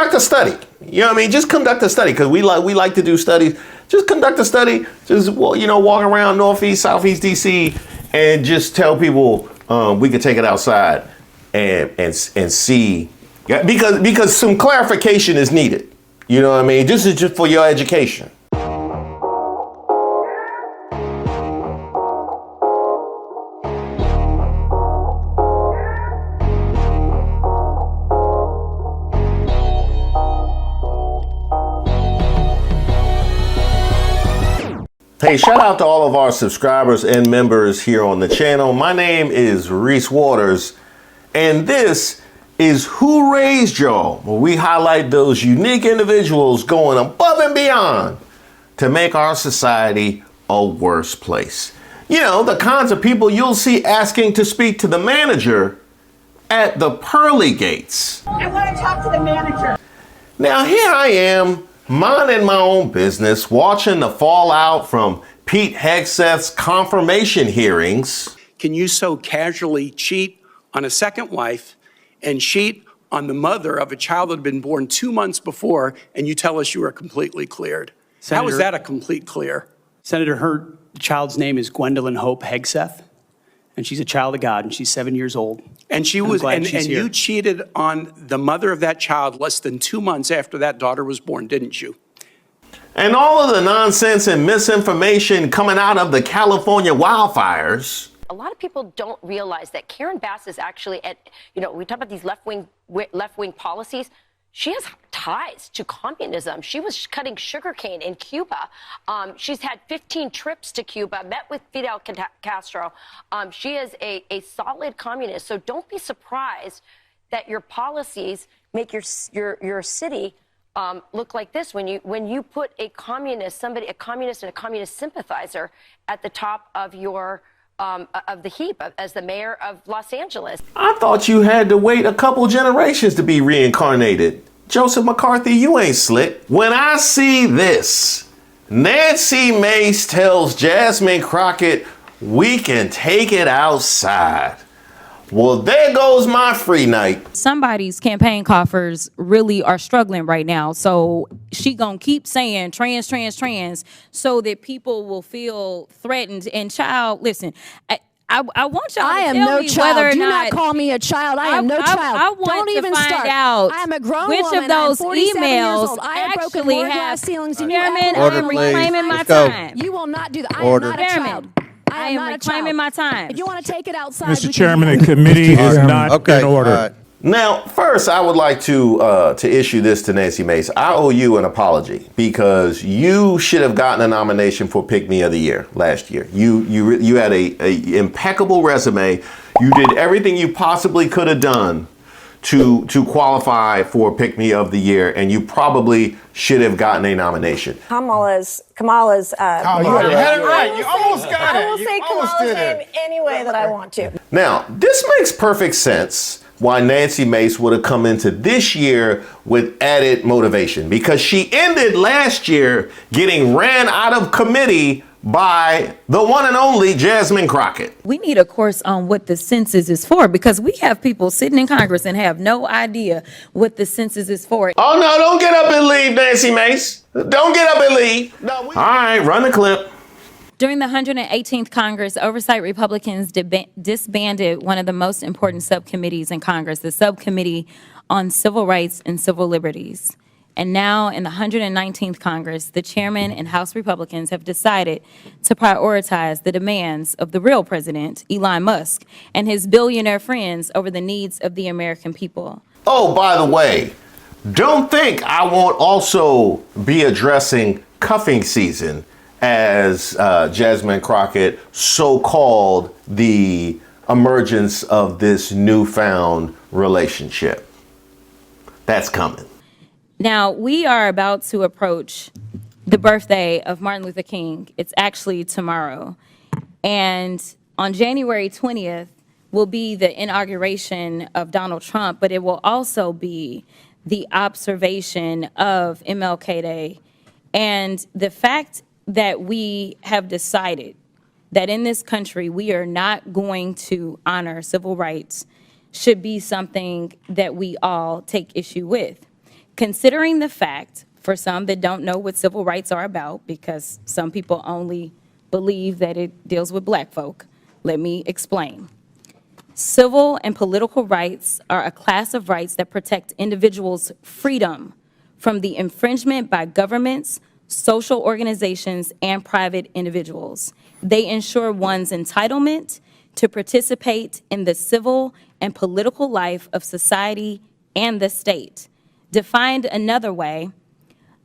conduct a study. You know what I mean? Just conduct a study, because we like to do studies. Just conduct a study. Just, walk around Northeast, Southeast DC, and just tell people we could take it outside and see, because some clarification is needed. You know what I mean? This is just for your education. Hey, shout out to all of our subscribers and members here on the channel. My name is Reese Waters, and this is Who Raised Y'all, where we highlight those unique individuals going above and beyond to make our society a worse place. You know, the kinds of people you'll see asking to speak to the manager at the pearly gates. I want to talk to the manager. Now, here I am, minding my own business, watching the fallout from Pete Hegseth's confirmation hearings. Can you so casually cheat on a second wife and cheat on the mother of a child that had been born 2 months before, and you tell us you are completely cleared? How is that a complete clear? Senator, her child's name is Gwendolyn Hope Hegseth, and she's a child of God, and she's 7 years old. And she was, and you cheated on the mother of that child less than 2 months after that daughter was born, didn't you? And all of the nonsense and misinformation coming out of the California wildfires. A lot of people don't realize that Karen Bass is actually we talk about these left-wing policies. She has ties to communism. She was cutting sugarcane in Cuba. She's had 15 trips to Cuba, met with Fidel Castro. She is a solid communist. So don't be surprised that your policies make your city look like this when you put a communist and a communist sympathizer at the top of your of the heap as the mayor of Los Angeles. I thought you had to wait a couple generations to be reincarnated. Joseph McCarthy, you ain't slick. When I see this, Nancy Mace tells Jasmine Crockett, we can take it outside. Well, there goes my free night. Somebody's campaign coffers really are struggling right now. So she gonna keep saying trans, trans, trans so that people will feel threatened. And child, listen, I want y'all to tell me whether or Do not call me a child. I am no child. I want Don't to even find start. out I am a grown which woman. of those I am 47 years emails old. I have broken actually more have glass ceilings than you Chairman, ever I will. am reclaiming my Let's go. time. You will not do that. I Order. am not a child. I am not a reclaiming child. my time. If you want to take it outside, Mr. Chairman, the committee is not in order. Now, first, I would like to issue this to Nancy Mace. I owe you an apology because you should have gotten a nomination for Pick Me of the Year last year. You had a impeccable resume. You did everything you possibly could have done to qualify for Pick Me of the Year, and you probably should have gotten a nomination. Kamala's. You had it right. You almost got it. I will say Kamala's name any way that I want to. Now, this makes perfect sense why Nancy Mace would have come into this year with added motivation, because she ended last year getting ran out of committee by the one and only Jasmine Crockett. We need a course on what the census is for, because we have people sitting in Congress and have no idea what the census is for. Oh no, don't get up and leave, Nancy Mace. Don't get up and leave. No, all right, run the clip. During the 118th Congress, Oversight Republicans disbanded one of the most important subcommittees in Congress, the Subcommittee on Civil Rights and Civil Liberties. And now in the 119th Congress, the chairman and House Republicans have decided to prioritize the demands of the real president, Elon Musk, and his billionaire friends over the needs of the American people. Oh, by the way, don't think I won't also be addressing cuffing season, as Jasmine Crockett so-called the emergence of this newfound relationship. That's coming. Now, we are about to approach the birthday of Martin Luther King. It's actually tomorrow. And on January 20th will be the inauguration of Donald Trump, but it will also be the observation of MLK Day. And the fact that we have decided that in this country we are not going to honor civil rights should be something that we all take issue with. considering the fact, for some that don't know what civil rights are about, because some people only believe that it deals with black folk, let me explain. Civil and political rights are a class of rights that protect individuals' freedom from the infringement by governments, social organizations, and private individuals. They ensure one's entitlement to participate in the civil and political life of society and the state. Defined another way,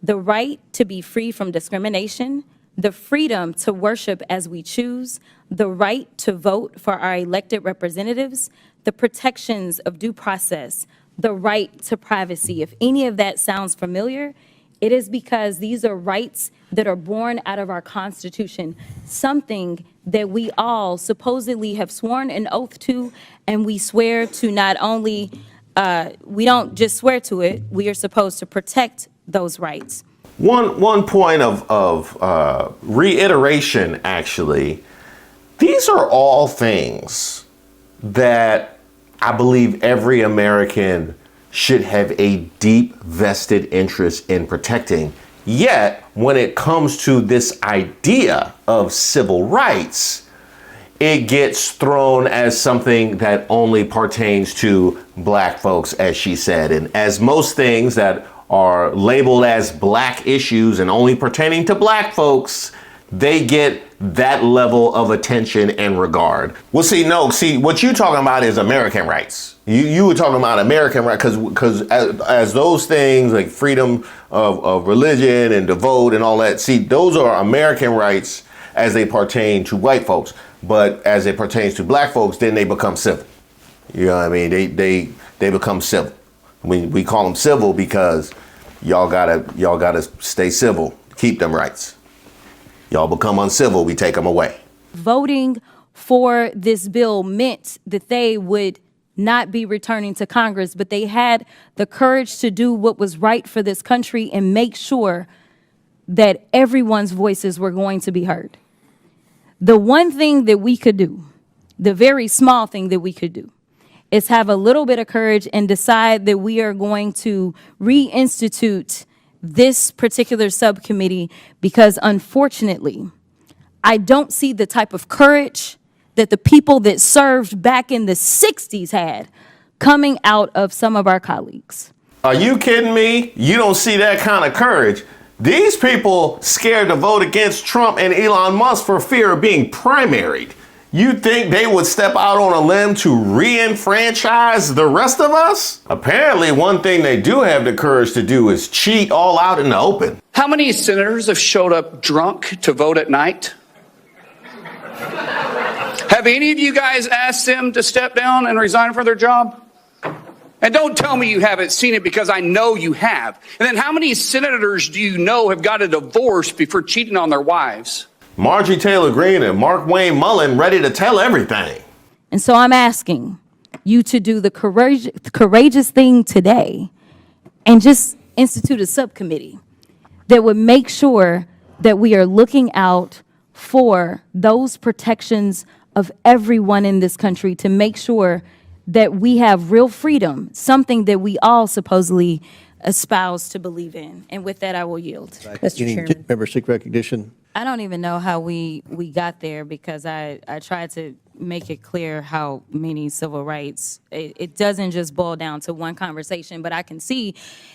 the right to be free from discrimination, the freedom to worship as we choose, the right to vote for our elected representatives, the protections of due process, the right to privacy. If any of that sounds familiar, it is because these are rights that are born out of our Constitution, something that we all supposedly have sworn an oath to, and we swear to not only, we don't just swear to it, we are supposed to protect those rights. One point of reiteration, actually, these are all things that I believe every American should have a deep vested interest in protecting. Yet, when it comes to this idea of civil rights, it gets thrown as something that only pertains to black folks, as she said. And as most things that are labeled as black issues and only pertaining to black folks, they get that level of attention and regard. Well, see, what you're talking about is American rights. You were talking about American rights because as those things like freedom of religion and to vote and all that, see, those are American rights as they pertain to white folks. But as it pertains to black folks, then they become civil. You know what I mean? They become civil. We call them civil because y'all gotta stay civil, keep them rights. Y'all become uncivil, we take them away. Voting for this bill meant that they would not be returning to Congress, but they had the courage to do what was right for this country and make sure that everyone's voices were going to be heard. The one thing that we could do, the very small thing that we could do, is have a little bit of courage and decide that we are going to reinstitute this particular subcommittee, because unfortunately, I don't see the type of courage that the people that served back in the 60s had coming out of some of our colleagues. Are you kidding me? You don't see that kind of courage. These people scared to vote against Trump and Elon Musk for fear of being primaried. You think they would step out on a limb to re-enfranchise the rest of us? Apparently, one thing they do have the courage to do is cheat all out in the open. How many senators have showed up drunk to vote at night? Have any of you guys asked them to step down and resign from their job? And don't tell me you haven't seen it, because I know you have. And then how many senators do you know have got a divorce before cheating on their wives? Marjorie Taylor Greene and Mark Wayne Mullen ready to tell everything. And so I'm asking you to do the courageous thing today and just institute a subcommittee that would make sure that we are looking out for those protections of everyone in this country, to make sure that we have real freedom, something that we all supposedly espouse to believe in. And with that, I will yield. Mr. Chairman. Member seek recognition. I don't even know how we got there, because I tried to make it clear how many civil rights, it doesn't just boil down to one conversation, but I can see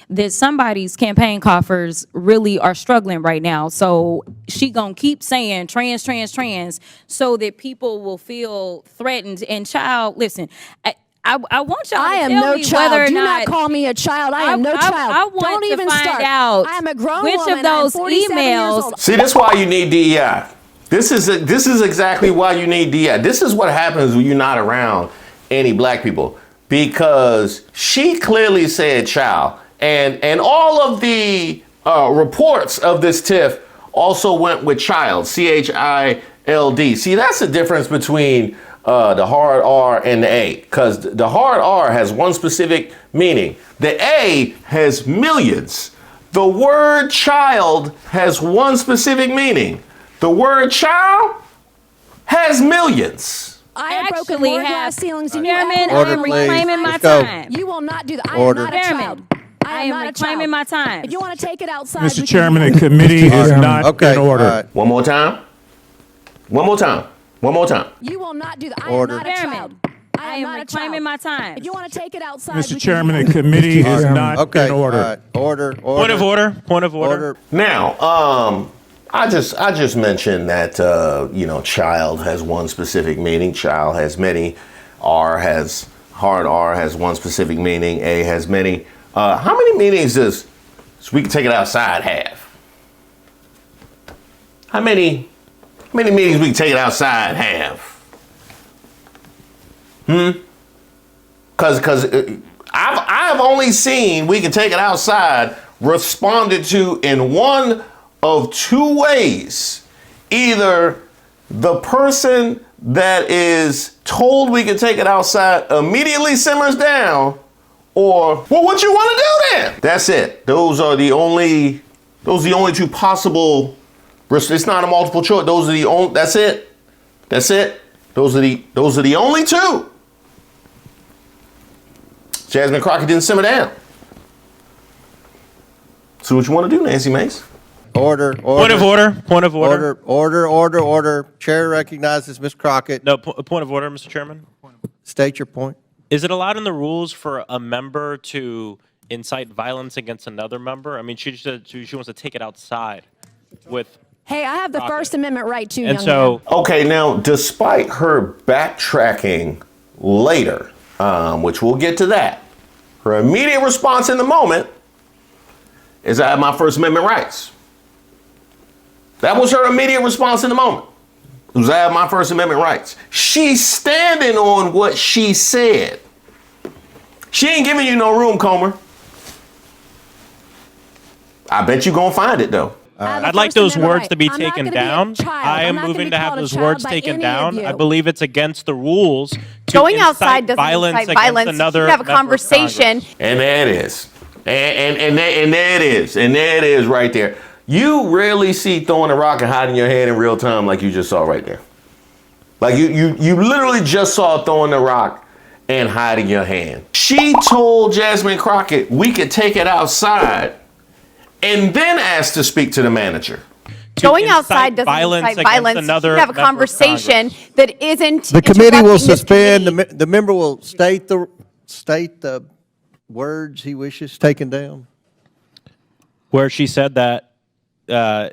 that somebody's campaign coffers really are struggling right now. So she gonna keep saying trans, trans, trans, so that people will feel threatened. And child, listen, I want y'all to tell me whether or Do not. not call me a child. I am no child. I want Don't to even find start. out I am a grown which woman. of those I am 47 years emails. old. See, this is why you need DEI. This is exactly why you need DEI. This is what happens when you're not around any black people, because she clearly said child, and all of the reports of this TIF also went with child, CHILD. See, that's the difference between the hard R and the A, because the hard R has one specific meaning. The A has millions. The word child has one specific meaning. The word child has millions. I have broken more glass ceilings than you Chairman, ever I will am in my life. reclaiming my Let's go. time. You will not do that. I Order. am not a child. I am not reclaiming my time. If you want to take it outside, Mr. Chairman, the committee is not in order. One more time. One more time. One more time. You will not do that. Order. I am not a child. I am reclaiming my time. If you want to take it outside, Mr. Chairman, the committee is not in order. Order. Point of order. Point of order. Now, I just mentioned that child has one specific meaning. Child has many. Hard R has one specific meaning. A has many. How many meanings does so we can take it outside have? How many meanings we can take it outside have? Because I've only seen we can take it outside responded to in one of two ways. Either the person that is told we can take it outside immediately simmers down, or, well, what you want to do then? That's it. Those are the only two possible. It's not a multiple choice. Those are the only. That's it. That's it. Those are the only two. Jasmine Crockett didn't simmer down. So what you want to do, Nancy Mace? Order. Point of order. Point of order. Order. Chair recognizes Ms. Crockett. No, point of order, Mr. Chairman. State your point. Is it allowed in the rules for a member to incite violence against another member? I mean, she wants to take it outside with. Hey, I have the First Amendment right too, And young so, man. Okay, now, despite her backtracking later, which we'll get to that, her immediate response in the moment is, I have my First Amendment rights. That was her immediate response in the moment. It was, I have my First Amendment rights. She's standing on what she said. She ain't giving you no room, Comer. I bet you gonna find it, though. I'd like those words to be taken down. I am moving to have those words taken down. I believe it's against the rules to Going incite outside doesn't violence incite against violence. another You have a member of conversation. Congress. And there it is. And there it is. And there it is right there. You rarely see throwing a rock and hiding your hand in real time like you just saw right there. Like you literally just saw throwing the rock and hiding your hand. She told Jasmine Crockett we could take it outside and then asked to speak to the manager. Going outside doesn't incite violence. Another You have a member of conversation that isn't. The committee will interrupting this suspend. committee. The member will state the words he wishes taken down. Where she said that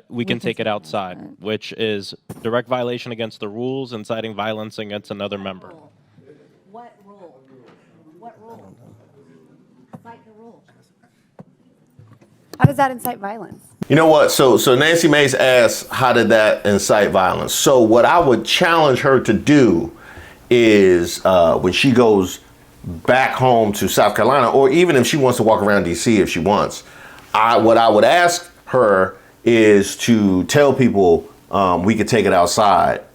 we can take it outside, which is direct violation against the rules, inciting violence against another member. What rule? What rule? Cite the rule. How does that incite violence? You know what? So Nancy Mace asked, how did that incite violence? So what I would challenge her to do is when she goes back home to South Carolina, or even if she wants to walk around D.C. if she wants, what I would ask her is to tell people we could take it outside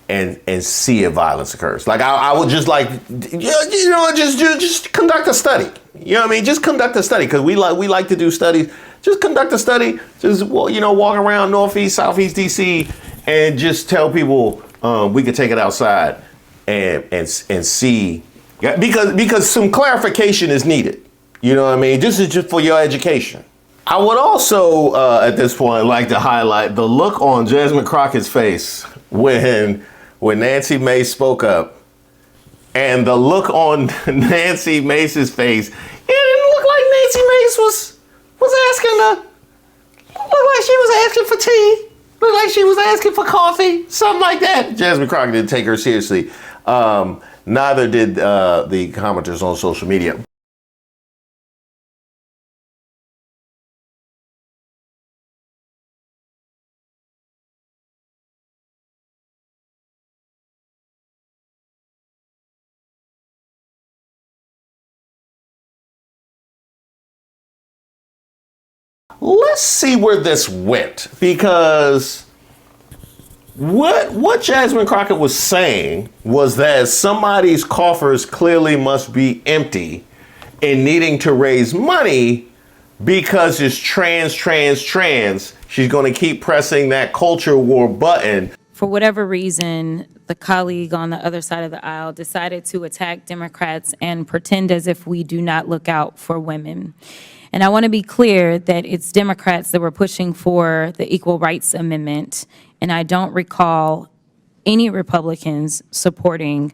and see if violence occurs. Like I would just like, just conduct a study. You know what I mean? Just conduct a study, because we like to do studies. Just conduct a study. Just walk around Northeast, Southeast DC, and just tell people we could take it outside and see. Yeah, because some clarification is needed. You know what I mean? This is just for your education. I would also, at this point, like to highlight the look on Jasmine Crockett's face when Nancy Mace spoke up, and the look on Nancy Mace's face. It didn't look like Nancy Mace was asking looked like she was asking for tea. Looked like she was asking for coffee, something like that. Jasmine Crockett didn't take her seriously. Neither did the commenters on social media. Let's see where this went, because what Jasmine Crockett was saying was that somebody's coffers clearly must be empty and needing to raise money because it's trans. She's going to keep pressing that culture war button. For whatever reason, the colleague on the other side of the aisle, decided to attack Democrats and pretend as if we do not look out for women. And I want to be clear that it's Democrats that were pushing for the Equal Rights Amendment, and I don't recall any Republicans supporting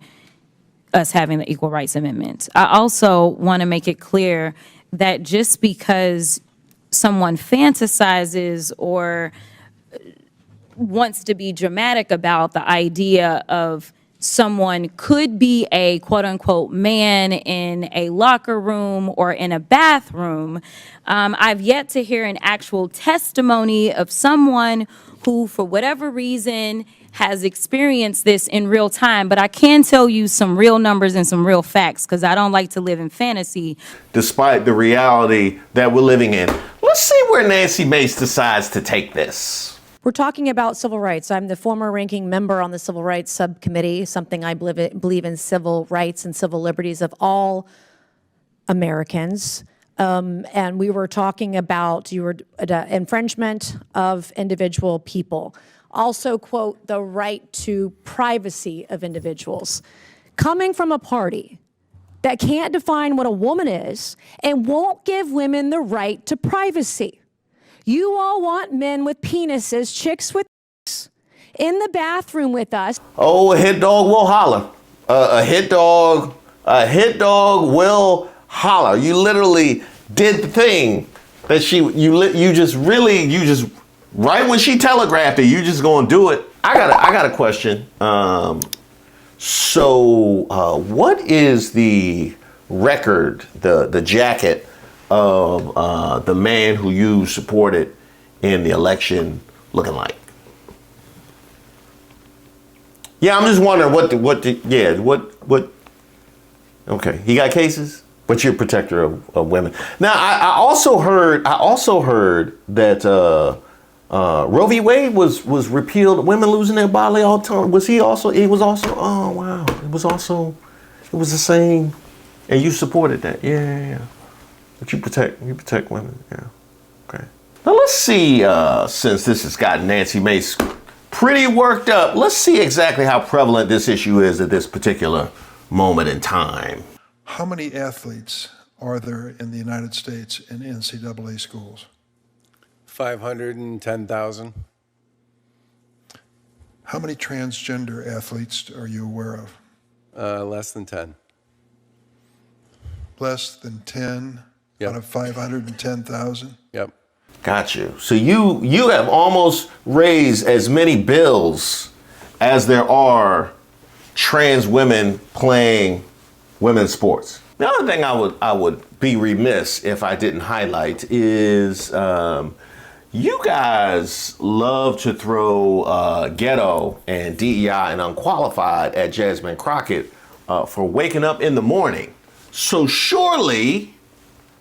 us having the Equal Rights Amendment. I also want to make it clear that just because someone fantasizes or wants to be dramatic about the idea of someone could be a quote unquote man in a locker room or in a bathroom, I've yet to hear an actual testimony of someone who, for whatever reason, has experienced this in real time. But I can tell you some real numbers and some real facts, because I don't like to live in fantasy. Despite the reality that we're living in, let's see where Nancy Mace decides to take this. We're talking about civil rights. I'm the former ranking member on the Civil Rights Subcommittee, something I believe in civil rights and civil liberties of all Americans. And we were talking about infringement of individual people. Also, quote, the right to privacy of individuals. Coming from a party that can't define what a woman is and won't give women the right to privacy. You all want men with penises, chicks with in the bathroom with us. Oh, a hit dog will holler. A hit dog will holler. You literally did the thing that you just right when she telegraphed it, you just gonna do it. I got a question. So what is the record, the jacket of the man who you supported in the election looking like? Yeah, I'm just wondering what. Okay, he got cases, but you're a protector of women. Now, I also heard that Roe v. Wade was repealed. Women losing their bodily autonomy. Was he also? He was also. Oh wow! It was the same, and you supported that. Yeah. But you protect women. Yeah. Okay. Now let's see. Since this has gotten Nancy Mace pretty worked up, let's see exactly how prevalent this issue is at this particular moment in time. How many athletes are there in the United States in NCAA schools? 510,000. How many transgender athletes are you aware of? Less than 10. Less than 10 Yep. out of 510,000? Yep. Got you. So you have almost raised as many bills as there are trans women playing women's sports. The other thing I would be remiss if I didn't highlight is you guys love to throw ghetto and DEI and unqualified at Jasmine Crockett for waking up in the morning. So surely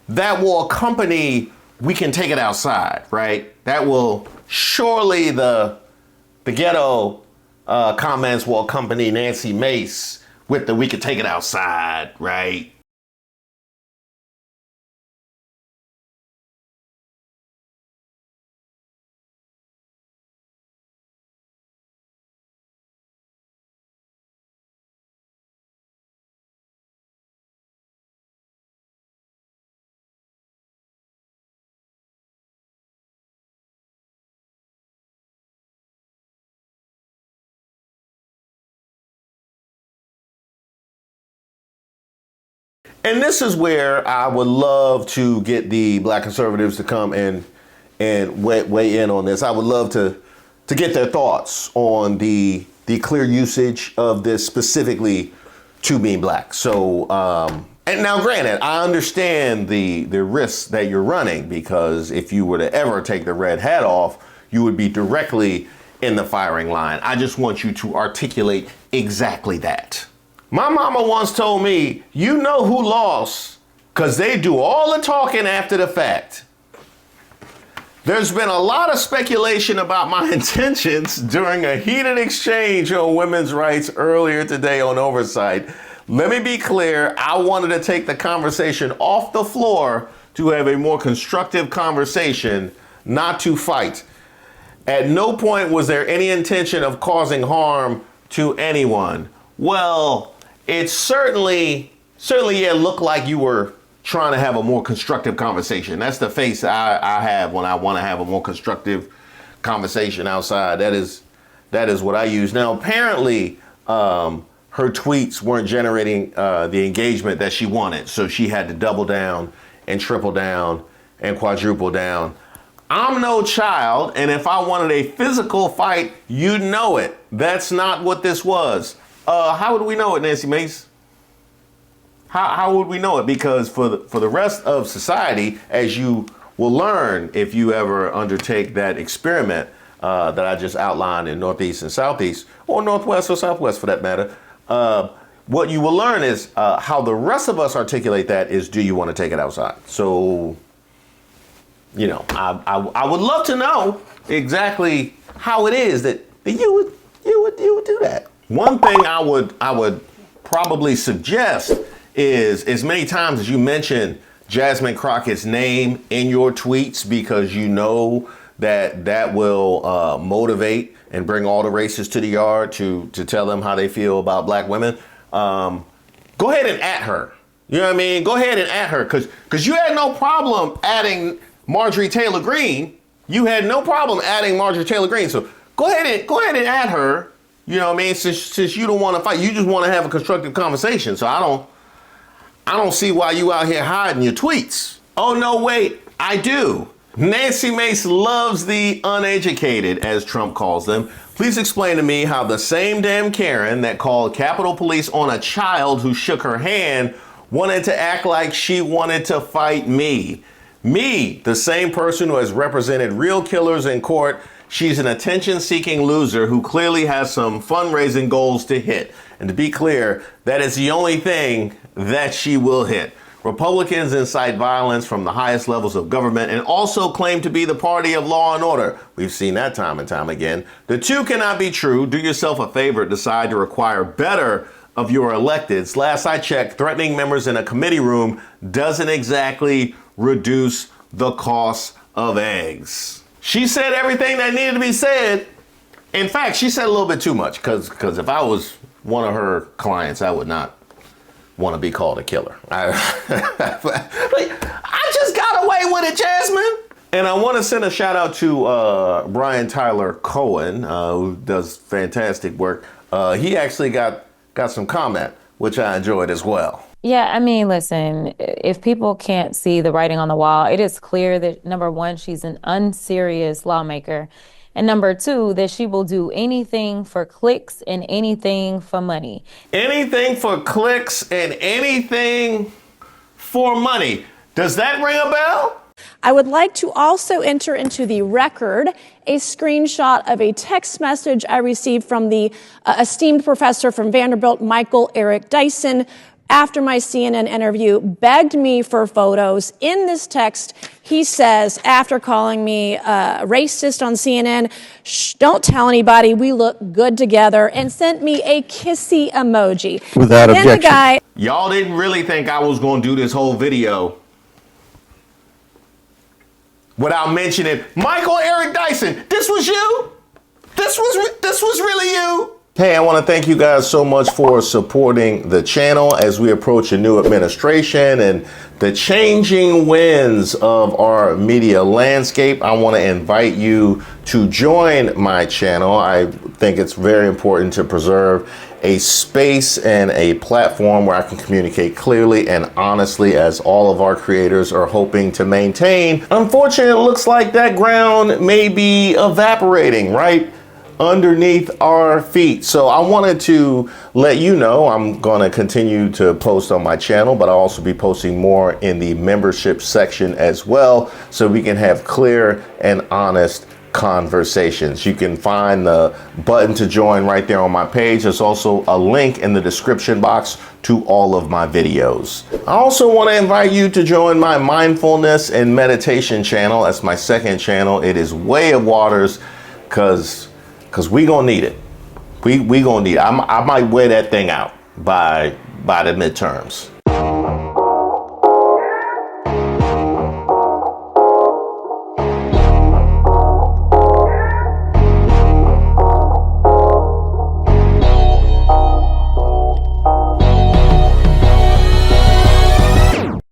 that will accompany we can take it outside, right? That will surely the ghetto comments will accompany Nancy Mace with the we can take it outside, right? And this is where I would love to get the Black conservatives to come and weigh in on this. I would love to get their thoughts on the clear usage of this specifically to being black. So, and now granted, I understand the risks that you're running, because if you were to ever take the red hat off, you would be directly in the firing line. I just want you to articulate exactly that. My mama once told me, you know who lost, because they do all the talking after the fact. There's been a lot of speculation about my intentions during a heated exchange on women's rights earlier today on Oversight. Let me be clear, I wanted to take the conversation off the floor to have a more constructive conversation, not to fight. At no point was there any intention of causing harm to anyone. Well, it certainly looked like you were trying to have a more constructive conversation. That's the face I have when I want to have a more constructive conversation outside. That is what I use. Now, apparently, her tweets weren't generating the engagement that she wanted, so she had to double down and triple down and quadruple down. I'm no child, and if I wanted a physical fight, you'd know it. That's not what this was. How would we know it, Nancy Mace? How would we know it? Because for the rest of society, as you will learn if you ever undertake that experiment that I just outlined in Northeast and Southeast, or Northwest or Southwest for that matter, what you will learn is how the rest of us articulate that is, do you want to take it outside? So, you know, I would love to know exactly how it is that you would do that. One thing I would probably suggest is, as many times as you mention Jasmine Crockett's name in your tweets, because you know that will motivate and bring all the racists to the yard to tell them how they feel about black women. Go ahead and at her. You know what I mean? Go ahead and at her, because you had no problem adding Marjorie Taylor Greene. You had no problem adding Marjorie Taylor Greene. So go ahead and at her. You know what I mean? Since you don't want to fight, you just want to have a constructive conversation. So I don't see why you out here hiding your tweets. Oh no, wait, I do. Nancy Mace loves the uneducated, as Trump calls them. Please explain to me how the same damn Karen that called Capitol Police on a child who shook her hand wanted to act like she wanted to fight me. Me, the same person who has represented real killers in court. She's an attention-seeking loser who clearly has some fundraising goals to hit. And to be clear, that is the only thing that she will hit. Republicans incite violence from the highest levels of government and also claim to be the party of law and order. We've seen that time and time again. The two cannot be true. Do yourself a favor, decide to require better of your electeds. Last I checked, threatening members in a committee room doesn't exactly reduce the cost of eggs. She said everything that needed to be said. In fact, she said a little bit too much, because if I was one of her clients, I would not want to be called a killer. I just got away with it, Jasmine. And I want to send a shout out to Brian Tyler Cohen, who does fantastic work. He actually got some comment, which I enjoyed as well. Yeah, I mean, listen, if people can't see the writing on the wall, it is clear that, number one, she's an unserious lawmaker. And number two, that she will do anything for clicks and anything for money. Anything for clicks and anything For money. Does that ring a bell? I would like to also enter into the record a screenshot of a text message I received from the esteemed professor from Vanderbilt, Michael Eric Dyson, after my CNN interview, begged me for photos. In this text, he says, after calling me racist on CNN, shh, don't tell anybody, we look good together, and sent me a kissy emoji. Without objection. The guy, y'all didn't really think I was going to do this whole video without mentioning Michael Eric Dyson. This was you? This was really you? Hey, I want to thank you guys so much for supporting the channel as we approach a new administration and the changing winds of our media landscape. I want to invite you to join my channel. I think it's very important to preserve a space and a platform where I can communicate clearly and honestly, as all of our creators are hoping to maintain. Unfortunately, it looks like that ground may be evaporating right underneath our feet. So I wanted to let you know I'm going to continue to post on my channel, but I'll also be posting more in the membership section as well, so we can have clear and honest conversations. You can find the button to join right there on my page. There's also a link in the description box to all of my videos. I also want to invite you to join my mindfulness and meditation channel. That's my second channel. It is Way of Waters, because we gonna need it. We gonna need it. I might wear that thing out by the midterms.